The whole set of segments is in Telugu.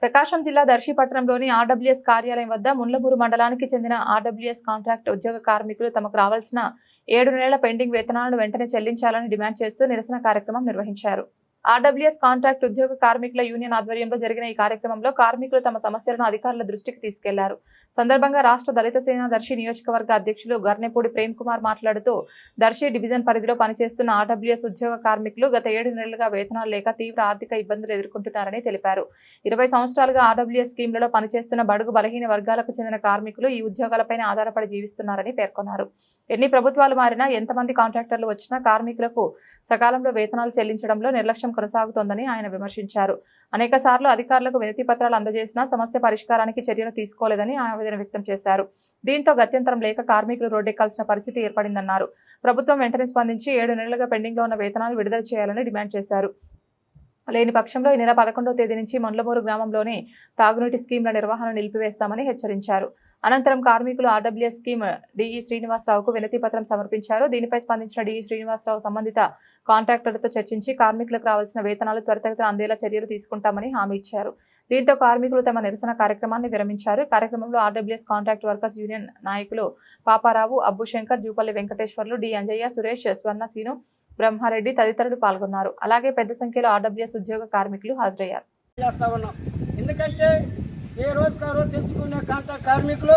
ప్రకాశం జిల్లా దర్శి పట్టణంలోని ఆర్డబ్ల్యూఎస్ కార్యాలయం వద్ద ముండ్లమూరు మండలానికి చెందిన ఆర్డబ్ల్యూఎస్ కాంట్రాక్ట్ ఉద్యోగ కార్మికులు తమకు రావాల్సిన 7 నెలల పెండింగ్ వేతనాలను వెంటనే చెల్లించాలని డిమాండ్ చేస్తూ నిరసన కార్యక్రమం నిర్వహించారు. ఆర్డబ్ల్యూఎస్ కాంట్రాక్ట్ ఉద్యోగ కార్మికుల యూనియన్ ఆధ్వర్యంలో జరిగిన ఈ కార్యక్రమంలో కార్మికులు తమ సమస్యలను అధికారుల దృష్టికి తీసుకెళ్లారు. సందర్భంగా రాష్ట్ర దళిత సేన దర్శి నియోజకవర్గ అధ్యక్షులు గర్నెపూడి ప్రేమ్ కుమార్ మాట్లాడుతూ దర్శి డివిజన్ పరిధిలో పనిచేస్తున్న ఆర్డబ్ల్యూఎస్ ఉద్యోగ కార్మికులు గత 7 నెలలుగా వేతనాలు లేక తీవ్ర ఆర్థిక ఇబ్బందులు ఎదుర్కొంటున్నారని తెలిపారు. 20 సంవత్సరాలుగా ఆర్డబ్ల్యూఎస్ స్కీమ్లలో పనిచేస్తున్న బడుగు బలహీన వర్గాలకు చెందిన కార్మికులు ఈ ఉద్యోగాలపైన ఆధారపడి జీవిస్తున్నారని పేర్కొన్నారు. ఎన్ని ప్రభుత్వాలు మారినా ఎంతమంది కాంట్రాక్టర్లు వచ్చినా కార్మికులకు సకాలంలో వేతనాలు చెల్లించడంలో నిర్లక్ష్యం కొనసాగుతోందని ఆయన విమర్శించారు. అనేక సార్లు అధికారులకు వినతి పత్రాలు అందజేసినా సమస్య పరిష్కారానికి చర్యలు తీసుకోలేదని ఆవేదన వ్యక్తం చేశారు. దీంతో గత్యంతరం లేక కార్మికులు రోడ్డెక్కాల్సిన పరిస్థితి ఏర్పడిందన్నారు. ప్రభుత్వం వెంటనే స్పందించి 7 నెలలుగా పెండింగ్ లో ఉన్న వేతనాలు విడుదల చేయాలని డిమాండ్ చేశారు. లేని పక్షంలో ఈ నెల 11వ తేదీ నుంచి ముండ్లమూరు గ్రామంలోని తాగునీటి స్కీమ్ల నిర్వహణ నిలిపివేస్తామని హెచ్చరించారు. అనంతరం కార్మికులు ఆర్డబ్ల్యూఎస్ స్కీమ్ డిఈ శ్రీనివాసరావుకు వినతి పత్రం సమర్పించారు. దీనిపై స్పందించిన డిఈ శ్రీనివాసరావు సంబంధిత కాంట్రాక్టర్లతో చర్చించి కార్మికులకు రావాల్సిన వేతనాలు త్వరితగతిన అందేలా చర్యలు తీసుకుంటామని హామీ ఇచ్చారు. దీంతో కార్మికులు తమ నిరసన కార్యక్రమాన్ని విరమించారు. కార్యక్రమంలో ఆర్డబ్ల్యూఎస్ కాంట్రాక్ట్ వర్కర్స్ యూనియన్ నాయకులు పాపారావు, అబ్బుశంకర్, జూపల్లి వెంకటేశ్వర్లు, డి అంజయ్య, సురేష్, స్వర్ణ, సీను, బ్రహ్మారెడ్డి తదితరులు పాల్గొన్నారు. అలాగే పెద్ద సంఖ్యలో ఆర్డబ్ల్యూఎస్ ఉద్యోగ కార్మికులు హాజరయ్యారు. ఎందుకంటే ఏ రోజుకు రోజు తెచ్చుకునే కాంట్రాక్ట్ కార్మికులు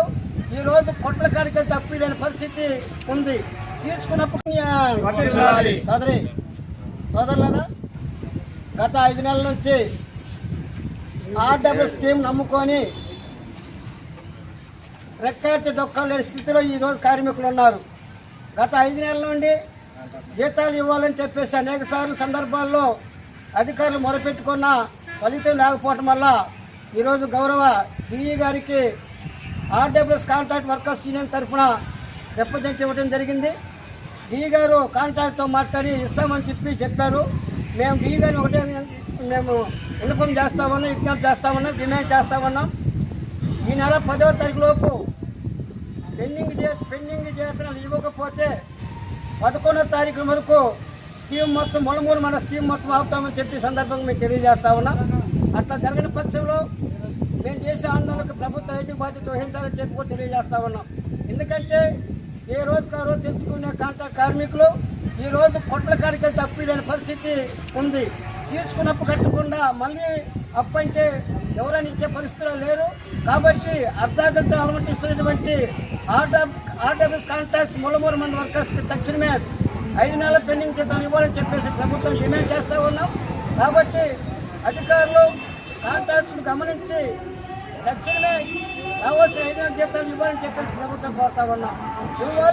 ఈ రోజు కొట్ల కాడికి తప్పిలేని పరిస్థితి ఉంది. తీసుకున్నప్పుడు సోదరులరా, గత 5 నెలల నుంచి ఆర్డబ్ల్యూ స్కీమ్ నమ్ముకొని రెక్కార్చి డొక్కలేని స్థితిలో ఈరోజు కార్మికులు ఉన్నారు. గత 5 నెలల నుండి జీతాలు ఇవ్వాలని చెప్పేసి అనేక సార్లు సందర్భాల్లో అధికారులు మొరపెట్టుకున్న ఫలితం లేకపోవటం వల్ల ఈరోజు గౌరవ డిఈ గారికి ఆర్డబ్ల్యూఎస్ కాంట్రాక్ట్ వర్కర్స్ యూనియన్ తరఫున రిప్రజెంట్ ఇవ్వడం జరిగింది. డిఈ గారు కాంట్రాక్ట్తో మాట్లాడి ఇస్తామని చెప్పారు. మేము డిఈ గారిని ఒకటే మేము ఇన్ఫార్మ్ చేస్తామన్నాం, విజ్ఞప్తి చేస్తామన్నాం, డిమాండ్ చేస్తామన్నాం. ఈ నెల 10వ తారీఖు లోపు పెండింగ్ జీతాలు ఇవ్వకపోతే 11వ తారీఖు వరకు స్కీమ్ మొత్తం ముండ్లమూరు మన స్కీమ్ మొత్తం ఆపుతామని చెప్పి సందర్భంగా మేము తెలియజేస్తా ఉన్నాం. అట్లా జరగని పక్షంలో మేము చేసే ఆందోళనకు ప్రభుత్వ నైతిక బాధ్యత వహించాలని చెప్పి కూడా తెలియజేస్తా ఉన్నాం. ఎందుకంటే ఏ రోజుకు ఆ రోజు తెచ్చుకునే కాంట్రాక్ట్ కార్మికులు ఈ రోజు కొట్ల కాడికి తప్పిలేని పరిస్థితి ఉంది. తీసుకున్నప్పుడు కట్టకుండా మళ్ళీ అప్పు అంటే ఎవరైనా ఇచ్చే పరిస్థితులు లేరు. కాబట్టి అర్ధాగంతో అనుమతిస్తున్నటువంటి ఆర్డబ్ల్యూఎస్ కాంట్రాక్ట్ ముండ్లమూరు మండల వర్కర్స్కి తక్షణమే 5 నెలల పెండింగ్ జీతాలు ఇవ్వాలని చెప్పేసి ప్రభుత్వం డిమాండ్ చేస్తూ ఉన్నాం. కాబట్టి అధికారులు కాంట్రాక్టును గమనించి తక్షణమే కావాల్సిన 5 నెలల జీతాలు ఇవ్వాలని చెప్పేసి ప్రభుత్వం కోరుతా ఉన్నాం.